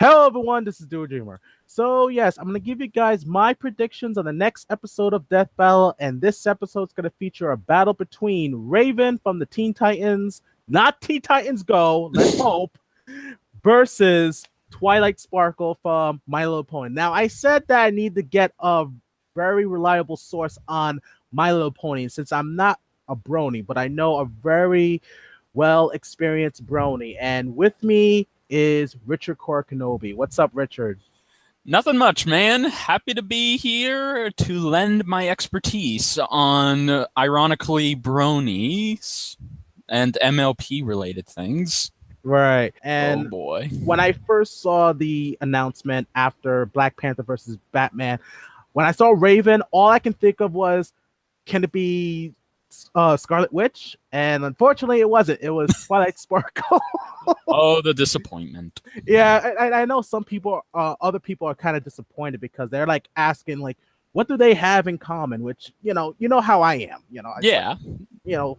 Hello, everyone. This is Duo Dreamer. So, yes, I'm going to give you guys my predictions on the next episode of Death Battle. And this episode is going to feature a battle between Raven from the Teen Titans, not Teen Titans Go, let's hope, versus Twilight Sparkle from My Little Pony. Now, I said that I need to get a very reliable source on My Little Pony since I'm not a brony, but I know a very well experienced brony. And with me is Richard Korra Kenobi. What's up, Richard? Nothing much, man. Happy to be here to lend my expertise on, ironically, bronies and MLP related things. Right. Oh And boy. when I first saw the announcement after Black Panther versus Batman, when I saw Raven, all I can think of was, can it be Scarlet Witch? And unfortunately, it wasn't. It was Twilight Sparkle. Oh, the disappointment. Yeah, I know some people, other people are kind of disappointed because they're like asking, like, what do they have in common? Which you know how I am. It's like, Yeah. you know,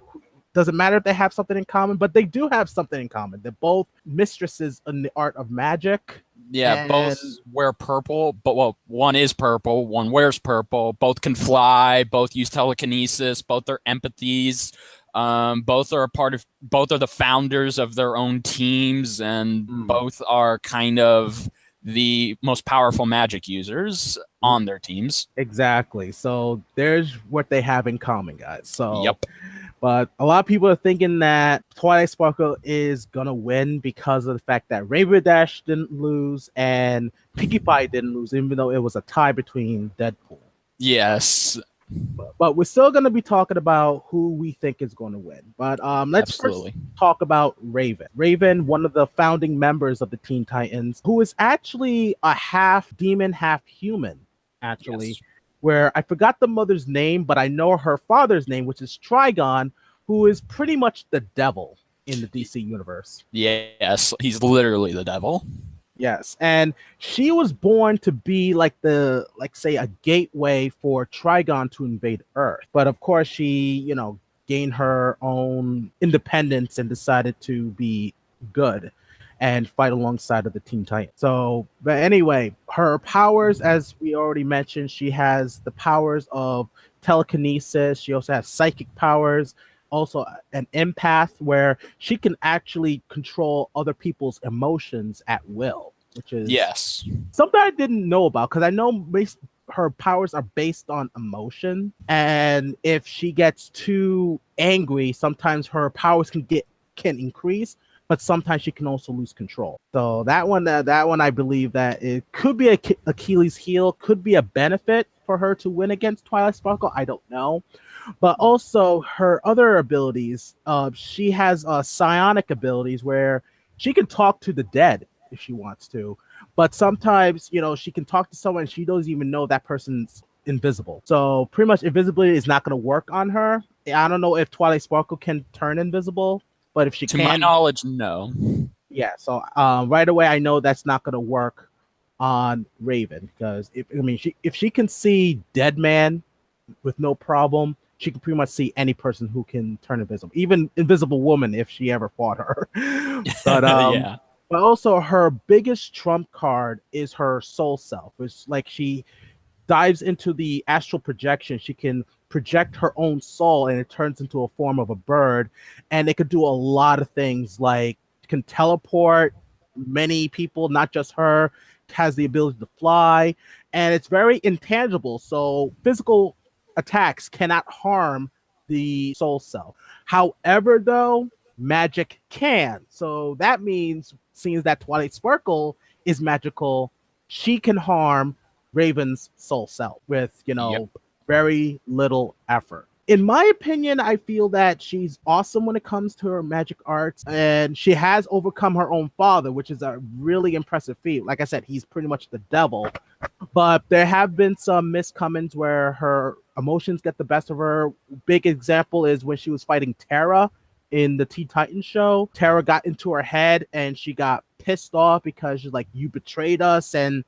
doesn't matter if they have something in common, but they do have something in common. They're both mistresses in the art of magic. Yeah, both And wear purple, but well, one is purple, one wears purple. Both can fly, both use telekinesis, both are empathies. Both are a part of, both are the founders of their own teams, and both are kind of the most powerful magic users on their teams. exactly. So there's what they have in common, guys. So Yep. but a lot of people are thinking that Twilight Sparkle is gonna win because of the fact that Rainbow Dash didn't lose and Pinkie Pie didn't lose, even though it was a tie between Deadpool. Yes. But we're still gonna be talking about who we think is going to win. But let's Absolutely. first talk about Raven. Raven, one of the founding members of the Teen Titans, who is actually a half demon, half human, actually. Yes. Where I forgot the mother's name, but I know her father's name, which is Trigon, who is pretty much the devil in the DC universe. Yes, he's literally the devil. Yes, and she was born to be like say a gateway for Trigon to invade Earth. But of course, she, gained her own independence and decided to be good and fight alongside of the Teen Titans. So, but anyway, her powers, as we already mentioned, she has the powers of telekinesis. She also has psychic powers, also an empath where she can actually control other people's emotions at will, which is Yes. something I didn't know about because I know her powers are based on emotion, and if she gets too angry, sometimes her powers can increase, but sometimes she can also lose control. So that one I believe that it could be Achilles' heel, could be a benefit for her to win against Twilight Sparkle. I don't know. But also her other abilities, she has psionic abilities where she can talk to the dead if she wants to. But sometimes, she can talk to someone and she doesn't even know that person's invisible. So pretty much invisibility is not going to work on her. I don't know if Twilight Sparkle can turn invisible, but if she To can, my knowledge, no. yeah. So right away, I know that's not going to work on Raven because if she can see dead man with no problem, she can pretty much see any person who can turn invisible, even Invisible Woman if she ever fought her. But Yeah. but also her biggest trump card is her soul self. It's like she dives into the astral projection. She can project her own soul and it turns into a form of a bird, and it could do a lot of things like can teleport many people, not just her, has the ability to fly, and it's very intangible, so physical attacks cannot harm the soul self. However, though, magic can. So that means, seeing that Twilight Sparkle is magical, she can harm Raven's soul self with, Yep. very little effort. In my opinion, I feel that she's awesome when it comes to her magic arts, and she has overcome her own father, which is a really impressive feat. Like I said, he's pretty much the devil, but there have been some miscomings where her emotions get the best of her. Big example is when she was fighting Terra in the Teen Titans show. Terra got into her head and she got pissed off because she's like, you betrayed us, and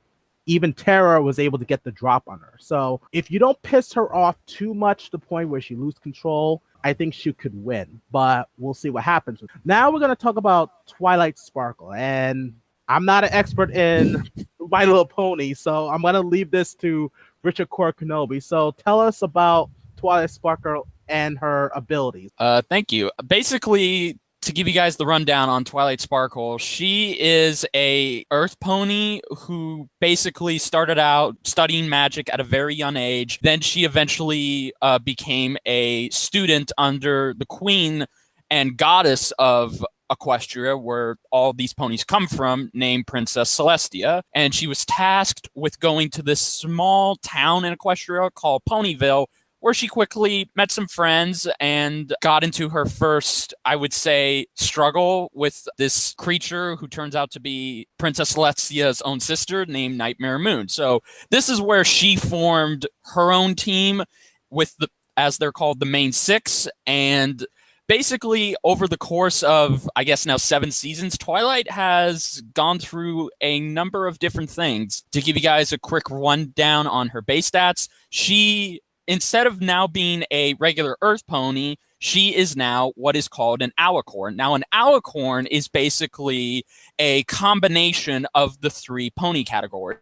even Terra was able to get the drop on her. So if you don't piss her off too much to the point where she loses control, I think she could win, but we'll see what happens. Now we're going to talk about Twilight Sparkle. And I'm not an expert in My Little Pony, so I'm gonna leave this to Richard Core Kenobi. So tell us about Twilight Sparkle and her abilities. Thank you. Basically, to give you guys the rundown on Twilight Sparkle, she is a Earth pony who basically started out studying magic at a very young age. Then she eventually became a student under the queen and goddess of Equestria, where all these ponies come from, named Princess Celestia. And she was tasked with going to this small town in Equestria called Ponyville, where she quickly met some friends and got into her first, I would say, struggle with this creature who turns out to be Princess Celestia's own sister named Nightmare Moon. So this is where she formed her own team with the, as they're called, the main six. And basically, over the course of, I guess now 7 seasons, Twilight has gone through a number of different things. To give you guys a quick rundown on her base stats, she, instead of now being a regular Earth pony, she is now what is called an alicorn. Now, an alicorn is basically a combination of the 3 pony categories.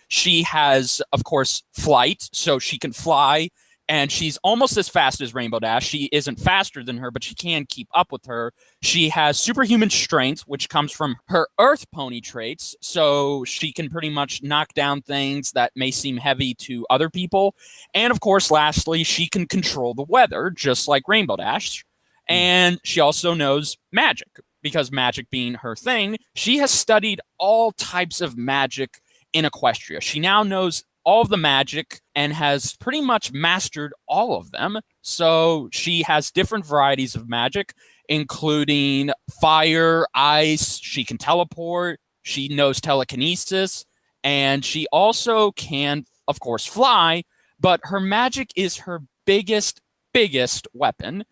She has, of course, flight, so she can fly, and she's almost as fast as Rainbow Dash. She isn't faster than her, but she can keep up with her. She has superhuman strength, which comes from her Earth pony traits, so she can pretty much knock down things that may seem heavy to other people. And of course, lastly, she can control the weather, just like Rainbow Dash. And she also knows magic, because magic being her thing, she has studied all types of magic in Equestria. She now knows all of the magic and has pretty much mastered all of them. So she has different varieties of magic, including fire, ice. She can teleport. She knows telekinesis. And she also can, of course, fly. But her magic is her biggest weapon.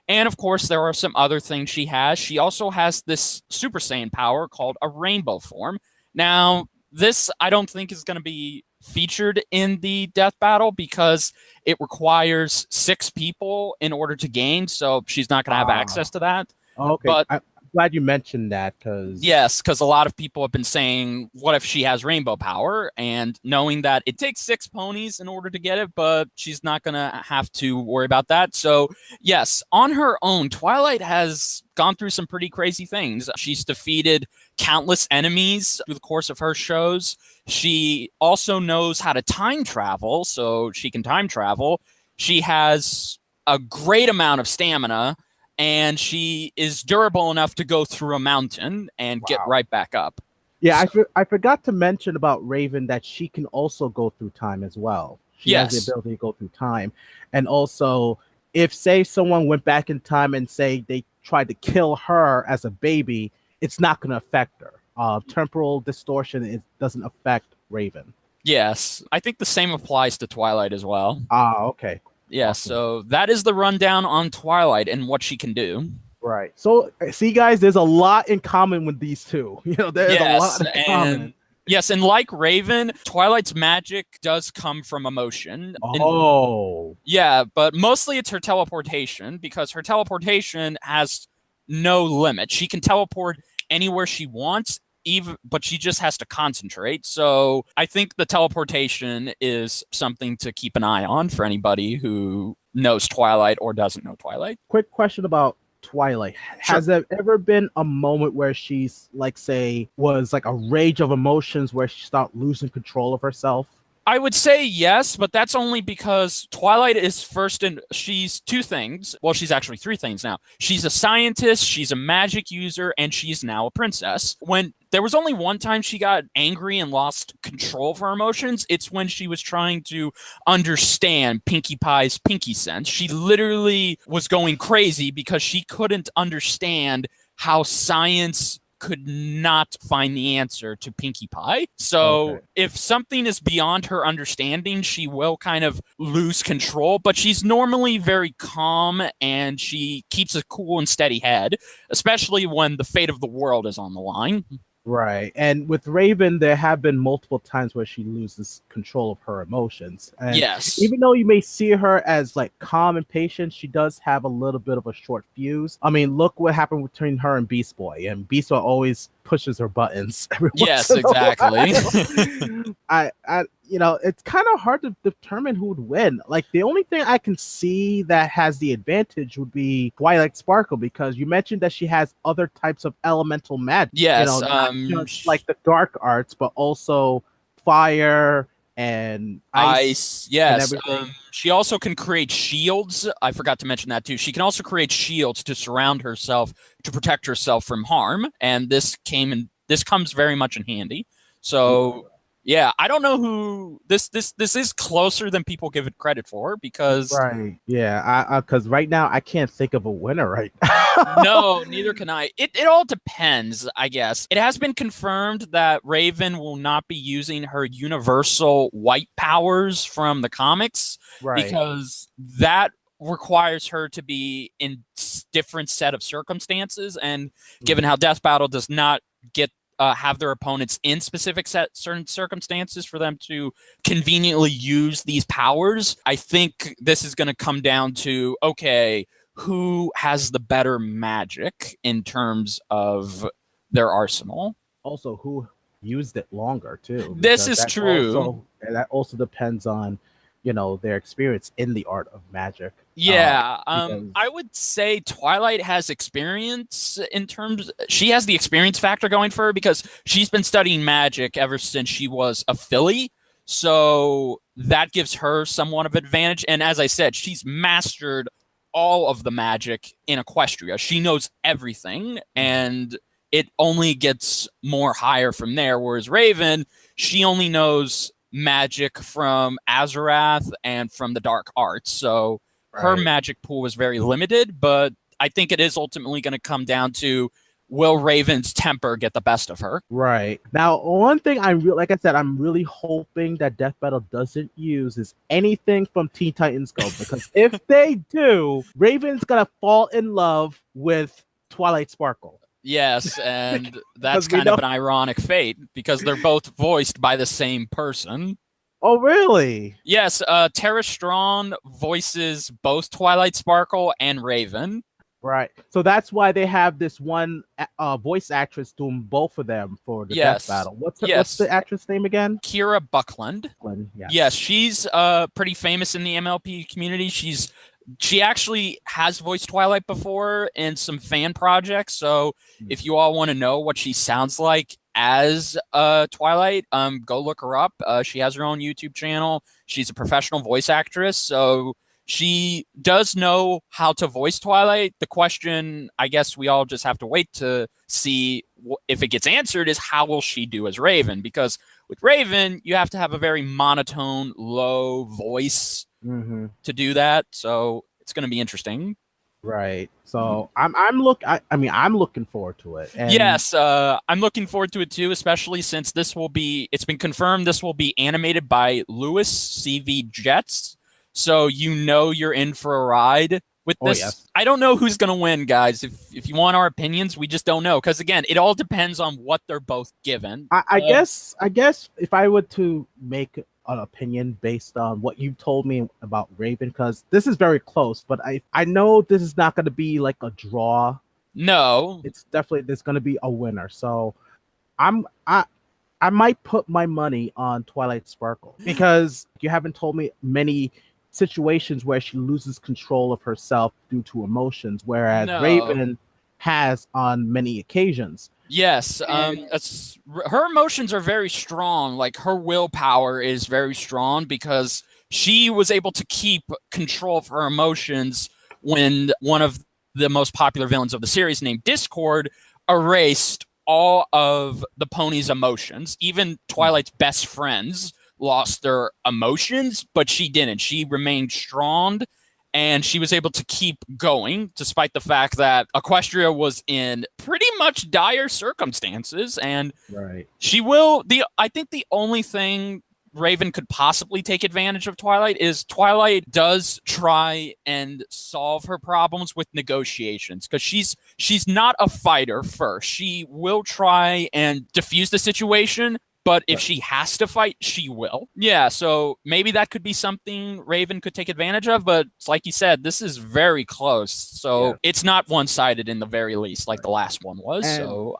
And of course, there are some other things she has. She also has this Super Saiyan power called a rainbow form. Now, this I don't think is going to be featured in the death battle because it requires 6 people in order to gain, so she's not going to have access to that. Okay, but I'm glad you mentioned that, because because a lot of people have been saying, what if she has rainbow power? And knowing that it takes 6 ponies in order to get it, but she's not going to have to worry about that. So yes, on her own, Twilight has gone through some pretty crazy things. She's defeated countless enemies through the course of her shows. She also knows how to time travel, so she can time travel. She has a great amount of stamina, and she is durable enough to go through a mountain and get right back up. Yeah, so, I forgot to mention about Raven that she can also go through time as well. She has the ability to go through time. And also, if, say, someone went back in time and, say, they tried to kill her as a baby, it's not going to affect her. Temporal distortion doesn't affect Raven. Yes, I think the same applies to Twilight as well. Okay. Yeah, awesome. So that is the rundown on Twilight and what she can do. Right. So, see, guys, there's a lot in common with these two. You know, there's a lot in common. Yes, and like Raven, Twilight's magic does come from emotion. Yeah, but mostly it's her teleportation, because her teleportation has no limit. She can teleport anywhere she wants, but she just has to concentrate. So I think the teleportation is something to keep an eye on for anybody who knows Twilight or doesn't know Twilight. Quick question about Twilight. Sure. Has there ever been a moment where she's, like, say, was like a rage of emotions where she started losing control of herself? I would say yes, but that's only because Twilight is she's 2 things. Well, she's actually 3 things now. She's a scientist, she's a magic user, and she's now a princess. When there was only one time she got angry and lost control of her emotions, it's when she was trying to understand Pinkie Pie's pinky sense. She literally was going crazy because she couldn't understand how science could not find the answer to Pinkie Pie. So if something is beyond her understanding, she will kind of lose control, but she's normally very calm and she keeps a cool and steady head, especially when the fate of the world is on the line. Right. And with Raven, there have been multiple times where she loses control of her emotions. And Yes. even though you may see her as like calm and patient, she does have a little bit of a short fuse. I mean, look what happened between her and Beast Boy. And Beast Boy always pushes her buttons every once Yes, in a exactly. while. It's kind of hard to determine who would win. Like the only thing I can see that has the advantage would be Twilight Sparkle, because you mentioned that she has other types of elemental magic. Yes. Not just like the dark arts, but also fire and ice Ice. and Yes. everything. She also can create shields. I forgot to mention that too. She can also create shields to surround herself to protect herself from harm, and this comes very much in handy. So yeah, I don't know who this is closer than people give it credit for because Right. Yeah. Because right now I can't think of a winner right no, neither can I. It all depends, I guess. It has been confirmed that Raven will not be using her universal white powers from the comics Right. because that requires her to be in different set of circumstances, and given how Death Battle does not get have their opponents in specific certain circumstances for them to conveniently use these powers, I think this is going to come down to, okay, who has the better magic in terms of their arsenal. Also, who used it longer too, This because is true. that also depends on, their experience in the art of magic. Yeah, Because I would say Twilight has experience in terms. She has the experience factor going for her because she's been studying magic ever since she was a filly. So that gives her somewhat of advantage. And as I said, she's mastered all of the magic in Equestria. She knows everything, and it only gets more higher from there. Whereas Raven, she only knows magic from Azarath and from the dark arts. So her right. magic pool was very limited, but I think it is ultimately going to come down to, will Raven's temper get the best of her? Right. Now, one thing like I said, I'm really hoping that Death Battle doesn't use is anything from Teen Titans Go, because if they do, Raven's gonna fall in love with Twilight Sparkle. Yes, and that's Because we kind of know. an ironic fate because they're both voiced by the same person. Oh, really? Yes, Tara Strong voices both Twilight Sparkle and Raven. Right. So that's why they have this one voice actress doing both of them for the Death Yes, Battle. What's yes, the actress name again? Kira Buckland. Glenn. Yes, Yes. she's pretty famous in the MLP community. She actually has voiced Twilight before in some fan projects. So if you all want to know what she sounds like as Twilight, go look her up. She has her own YouTube channel. She's a professional voice actress, so she does know how to voice Twilight. The question, I guess, we all just have to wait to see if it gets answered is, how will she do as Raven? Because with Raven, you have to have a very monotone, low voice Mm-hmm. to do that. So it's going to be interesting. Right. So I'm looking forward to it. And Yes, I'm looking forward to it too, especially since it's been confirmed this will be animated by Lewis CV Jets. So you're in for a ride with oh this. yes. I don't know who's going to win, guys. If you want our opinions, we just don't know. Because again, it all depends on what they're both given. I guess if I were to make an opinion based on what you told me about Raven, because this is very close, but I know this is not going to be like a draw. No. It's definitely there's going to be a winner. So I'm I might put my money on Twilight Sparkle, because you haven't told me many situations where she loses control of herself due to emotions, whereas No. Raven has on many occasions. Yes, her emotions are very strong. Like her willpower is very strong because she was able to keep control of her emotions when one of the most popular villains of the series, named Discord, erased all of the pony's emotions. Even Twilight's best friends lost their emotions, but she didn't. She remained strong, and she was able to keep going despite the fact that Equestria was in pretty much dire circumstances. And Right. I think the only thing Raven could possibly take advantage of Twilight is Twilight does try and solve her problems with negotiations, because she's not a fighter first. She will try and diffuse the situation, but if she has to fight, she will. Yeah, so maybe that could be something Raven could take advantage of, but it's like you said, this is very close. So it's not one-sided in the very least, like the last one was.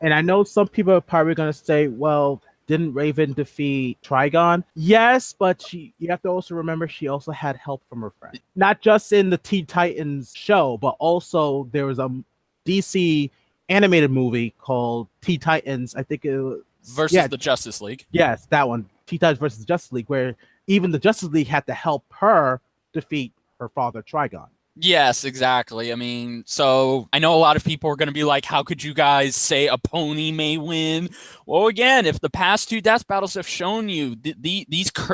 And I know some people are probably going to say, well, didn't Raven defeat Trigon? Yes, but you have to also remember she also had help from her friend. Not just in the Teen Titans show, but also there was a DC animated movie called Teen Titans. I think it was versus the Justice League. Yes, that one. Teen Titans versus the Justice League, where even the Justice League had to help her defeat her father, Trigon. Yes, exactly. I mean, so I know a lot of people are going to be like, how could you guys say a pony may win? Well, again, if the past 2 death battles have shown you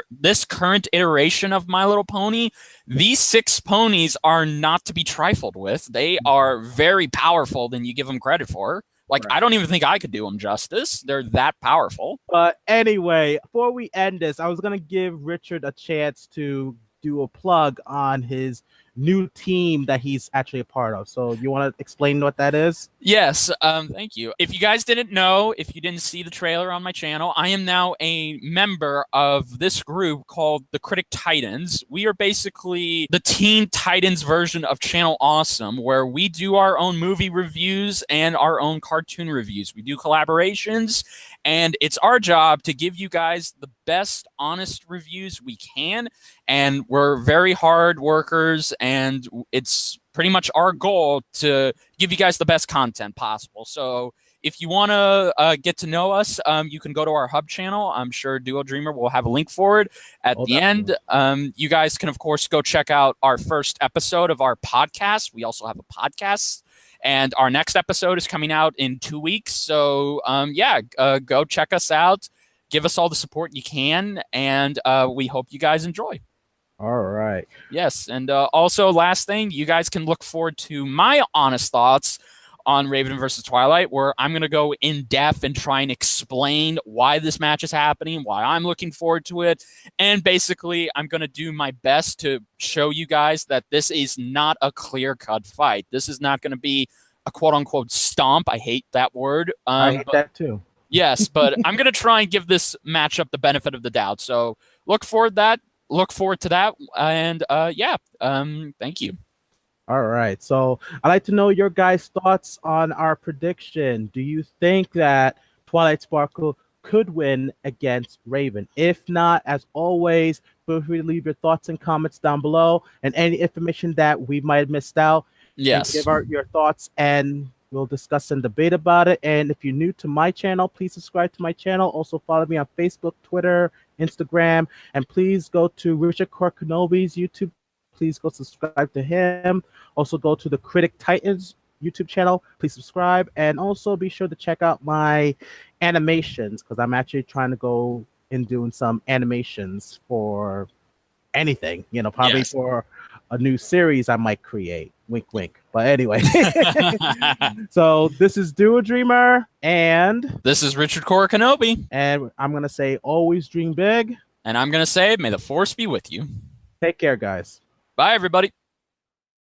this current iteration of My Little Pony, these 6 ponies are not to be trifled with. They are very powerful than you give them credit for. Like, I don't even think I could do them justice. They're that powerful. But anyway, before we end this, I was going to give Richard a chance to do a plug on his new team that he's actually a part of. So you want to explain what that is? Yes, thank you. If you guys didn't know, if you didn't see the trailer on my channel, I am now a member of this group called the CRITIC Titans. We are basically the Teen Titans version of Channel Awesome, where we do our own movie reviews and our own cartoon reviews. We do collaborations, and it's our job to give you guys the best, honest reviews we can. And we're very hard workers, and it's pretty much our goal to give you guys the best content possible. So if you want to get to know us, you can go to our hub channel. I'm sure Duo Dreamer will have a link for it at the end. You guys can, of course, go check out our first episode of our podcast. We also have a podcast, and our next episode is coming out in 2 weeks. So go check us out. Give us all the support you can, and we hope you guys enjoy. All right. Yes, and also, last thing, you guys can look forward to my honest thoughts on Raven versus Twilight, where I'm going to go in depth and try and explain why this match is happening, why I'm looking forward to it, and basically, I'm going to do my best to show you guys that this is not a clear-cut fight. This is not going to be a quote-unquote stomp. I hate that word. I hate that too. Yes, but I'm going to try and give this matchup the benefit of the doubt. So look forward to that, and thank you. All right, so I'd like to know your guys' thoughts on our prediction. Do you think that Twilight Sparkle could win against Raven? If not, as always, feel free to leave your thoughts and comments down below, and any information that we might have missed out. Yes, give your thoughts, and we'll discuss and debate about it. And if you're new to my channel, please subscribe to my channel. Also follow me on Facebook, Twitter, Instagram, and please go to Richard Kenobi's YouTube. Please go subscribe to him. Also go to the CRITIC Titans YouTube channel. Please subscribe, and also be sure to check out my animations, because I'm actually trying to go and doing some animations for anything, probably for a new series I might create. Wink, wink. But anyway, so this is Duo Dreamer, and this is Richard Korra Kenobi, and I'm gonna say always dream big, and I'm gonna say may the force be with you. Take care, guys. Bye, everybody.